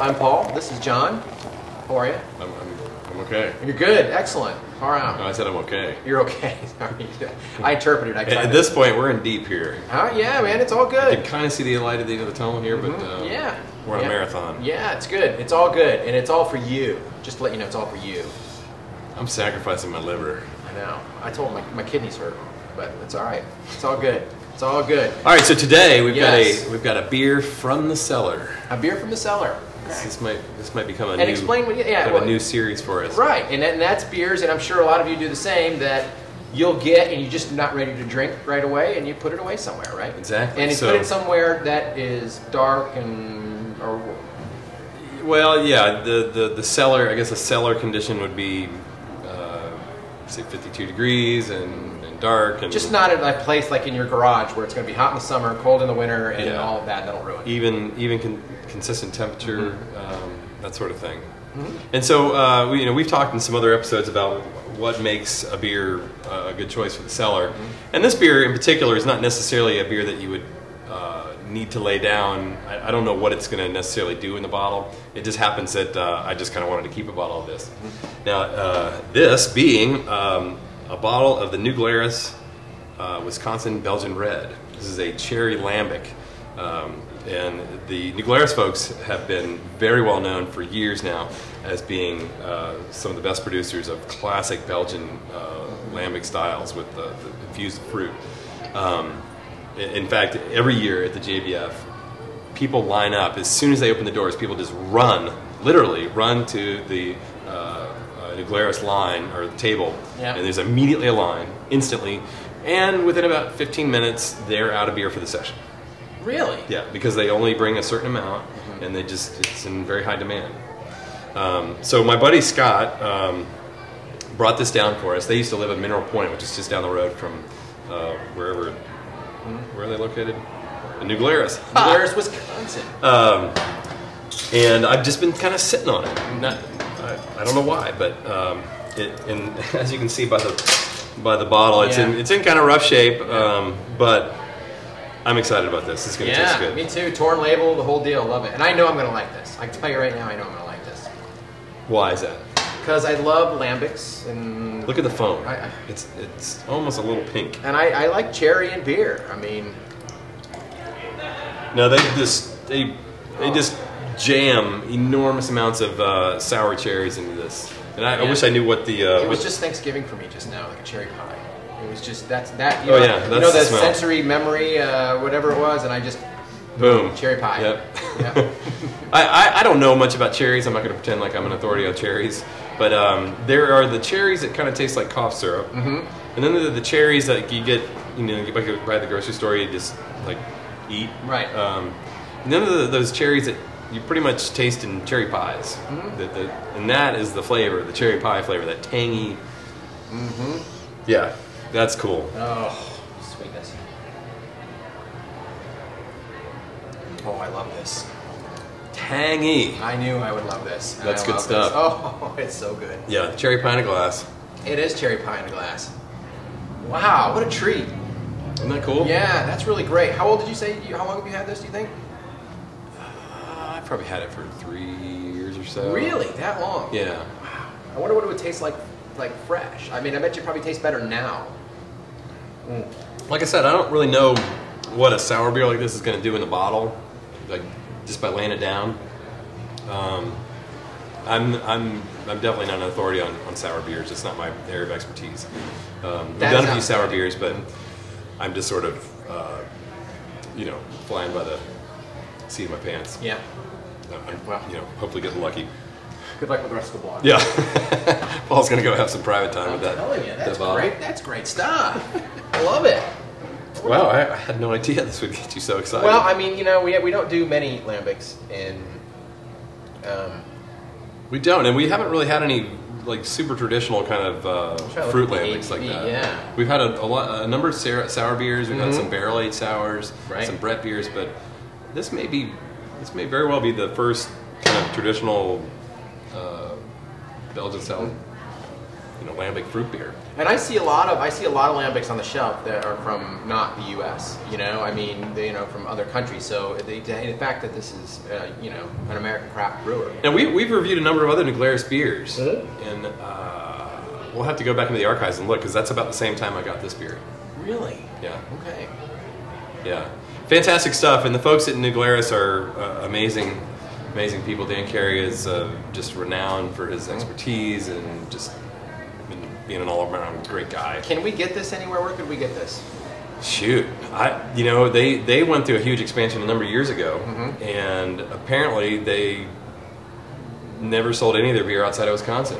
I'm Paul. This is John. How are you? I'm okay. You're good. Excellent. Far out. No, I said I'm okay. You're okay. Sorry. I interpreted. At this point, we're in deep here. Yeah, man. It's all good. You can kind of see the light at the end of the tunnel here, but yeah, we're on a marathon. Yeah, it's good. It's all good, and it's all for you. Just to let you know, it's all for you. I'm sacrificing my liver. I know. I told him my kidneys hurt, but it's all right. It's all good. It's all good. All right. So today we've got a beer from the cellar. A beer from the cellar. Okay. This might become a new series for us. Right, and that's beers, and I'm sure a lot of you do the same, that you'll get and you're just not ready to drink right away, and you put it away somewhere, right? Exactly. And you put it somewhere that is dark well, yeah, the cellar. I guess a cellar condition would be say 52 degrees and dark, and just not at a place like in your garage where it's going to be hot in the summer, cold in the winter, and all of that. That'll ruin it. Even consistent temperature, that sort of thing. And so we've talked in some other episodes about what makes a beer a good choice for the cellar. And this beer in particular is not necessarily a beer that you would need to lay down. I don't know what it's going to necessarily do in the bottle. It just happens that I just kind of wanted to keep a bottle of this. Now, this being a bottle of the new Glarus Wisconsin Belgian Red. This is a cherry lambic. And the New Glarus folks have been very well known for years now as being some of the best producers of classic Belgian lambic styles with the infused fruit. In fact, every year at the JBF, people line up. As soon as they open the doors, people just literally run to the New Glarus line or table, and there's immediately a line, instantly, and within about 15 minutes, they're out of beer for the session. Really? Yeah, because they only bring a certain amount, and it's in very high demand. So my buddy Scott brought this down for us. They used to live in Mineral Point, which is just down the road from where are they located? In New Glarus. New Glarus, Wisconsin. And I've just been kind of sitting on it. I don't know why, but and as you can see by the bottle, it's in kind of rough shape, but I'm excited about this. It's going to taste good. Me too. Torn label, the whole deal. Love it. And I know I'm going to like this. I can tell you right now, I know I'm going to like this. Why is that? Because I love lambics. And look at the foam. It's almost a little pink. And I like cherry and beer. I mean, no, they just jam enormous amounts of sour cherries into this. And I wish I knew what the. It was just Thanksgiving for me just now, like a cherry pie. It was just that. That's the smell. Sensory memory, whatever it was, and I just boom, cherry pie. Yep. I don't know much about cherries. I'm not going to pretend like I'm an authority on cherries, but there are the cherries that kind of taste like cough syrup, and then the cherries that you get, you buy at the grocery store, you just like eat. Right. And then those cherries that you pretty much taste in cherry pies, and that is the flavor, the cherry pie flavor, that tangy. Yeah. That's cool. Oh, sweetness. Oh, I love this. Tangy. I knew I would love this. That's good stuff. Oh, it's so good. Yeah, cherry pie in a glass. It is cherry pie in a glass. Wow, what a treat. Isn't that cool? Yeah, that's really great. How old did you say? How long have you had this, do you think? I probably had it for 3 years or so. Really? That long? Yeah. Wow. I wonder what it would taste like fresh. I mean, I bet you probably taste better now. Like I said, I don't really know what a sour beer like this is going to do in the bottle, like just by laying it down. I'm definitely not an authority on sour beers. It's not my area of expertise. We've done a few sour beers, but I'm just sort of flying by the seat of my pants. Yeah. Hopefully getting lucky. Good luck with the rest of the blog. Yeah. Paul's going to go have some private time with that. I'm telling you, that's great. That's great stuff. I love it. Wow, I had no idea this would get you so excited. Well, I mean, we don't do many lambics, and we don't, and we haven't really had any like super traditional kind of fruit lambics like that. Yeah. We've had a number of sour beers. We've had some barrel-aged sours, some Brett beers, but this may very well be the first kind of traditional Belgian style lambic fruit beer. And I see a lot of lambics on the shelf that are from not the U.S. I mean, from other countries. So the fact that this is an American craft brewer. Now we've reviewed a number of other New Glarus beers, and we'll have to go back into the archives and look because that's about the same time I got this beer. Really? Yeah. Okay. Yeah. Fantastic stuff, and the folks at New Glarus are amazing people. Dan Carey is just renowned for his expertise and just being an all-around great guy. Can we get this anywhere? Where could we get this? Shoot, they went through a huge expansion a number of years ago, and apparently they never sold any of their beer outside of Wisconsin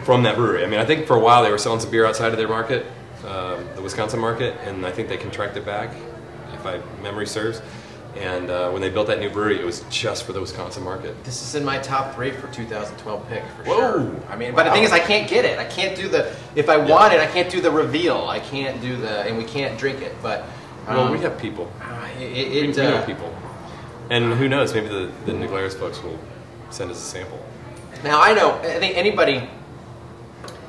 from that brewery. I mean, I think for a while they were selling some beer outside of their market, the Wisconsin market, and I think they contracted back, if my memory serves. And when they built that new brewery, it was just for the Wisconsin market. This is in my top 3 for 2012 pick for Whoa. sure. I mean, but the thing is, I can't get it. I can't do if I want it, I can't do the reveal. I can't do and we can't drink it. But well, we have people. We know people, and who knows? Maybe the New Glarus folks will send us a sample. Now I think anybody.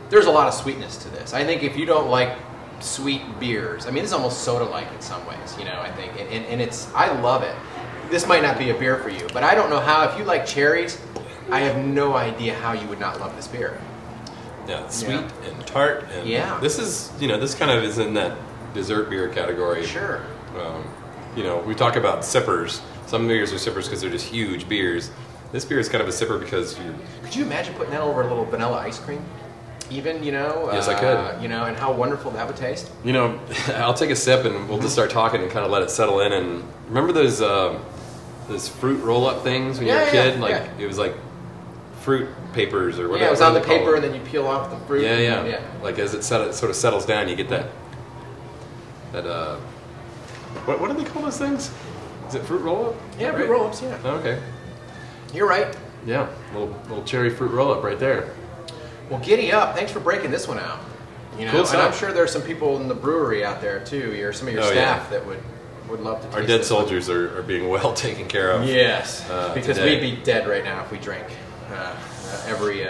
There's a lot of sweetness to this. I think if you don't like sweet beers, I mean, this is almost soda-like in some ways, I think, and I love it. This might not be a beer for you, but I don't know how, if you like cherries, I have no idea how you would not love this beer. Yeah, sweet and tart, and this is, this kind of is in that dessert beer category. Sure. We talk about sippers. Some beers are sippers because they're just huge beers. This beer is kind of a sipper because Could you imagine putting that over a little vanilla ice cream? Even, Yes, I could. And how wonderful that would taste. I'll take a sip and we'll just start talking and kind of let it settle in. And remember those fruit roll-up things when you were a kid? It was like fruit papers or whatever. Yeah, it was on the paper and then you peel off the fruit. Yeah. Like as it sort of settles down, you get that what do they call those things? Is it fruit roll-up? Yeah, right? fruit roll-ups, yeah. Okay. You're right. Yeah, little cherry fruit roll-up right there. Well, giddy up. Thanks for breaking this one out. Cool and stuff. I'm sure there's some people in the brewery out there too, or some of your staff that would love to taste Our dead this soldiers are being well taken care of. Yes, because today. we'd be dead right now if we drank every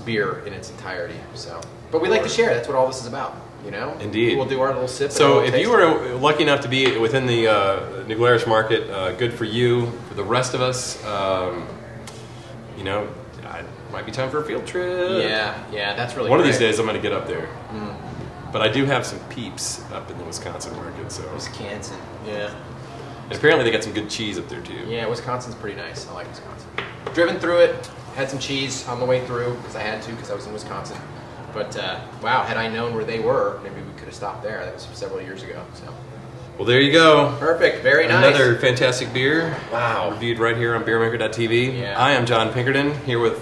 beer in its entirety. So, but we like to share. That's what all this is about. Indeed. We'll do our little sip. So if you were lucky enough to be within the New Glarus market, good for you. For the rest of us, might be time for a field trip. Yeah, that's really one great. of these days I'm going to get up there. But I do have some peeps up in the Wisconsin market, so. Wisconsin, yeah. And apparently they got some good cheese up there too. Yeah, Wisconsin's pretty nice. I like Wisconsin. Driven through it, had some cheese on the way through because I had to because I was in Wisconsin. But wow, had I known where they were, maybe we could have stopped there. That was several years ago. So. Well, there you go. Perfect. Very nice. Another fantastic beer. Wow. Reviewed right here on BeerAmerica.tv. Yeah. I am John Pinkerton here with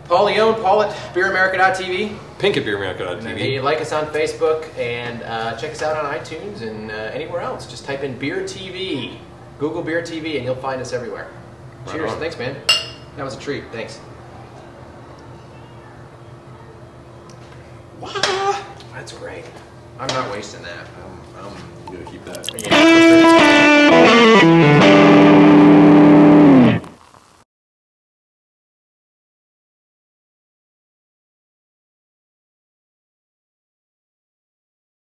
Paul Leone, Paul at BeerAmerica.tv. Pink at BeerAmerica.tv. And you like us on Facebook and check us out on iTunes and anywhere else. Just type in Beer TV. Google Beer TV and you'll find us everywhere. Right Cheers. on. Thanks, man. That was a treat. Thanks. Wow. That's great. I'm not wasting that. I'm going to keep that. Yeah.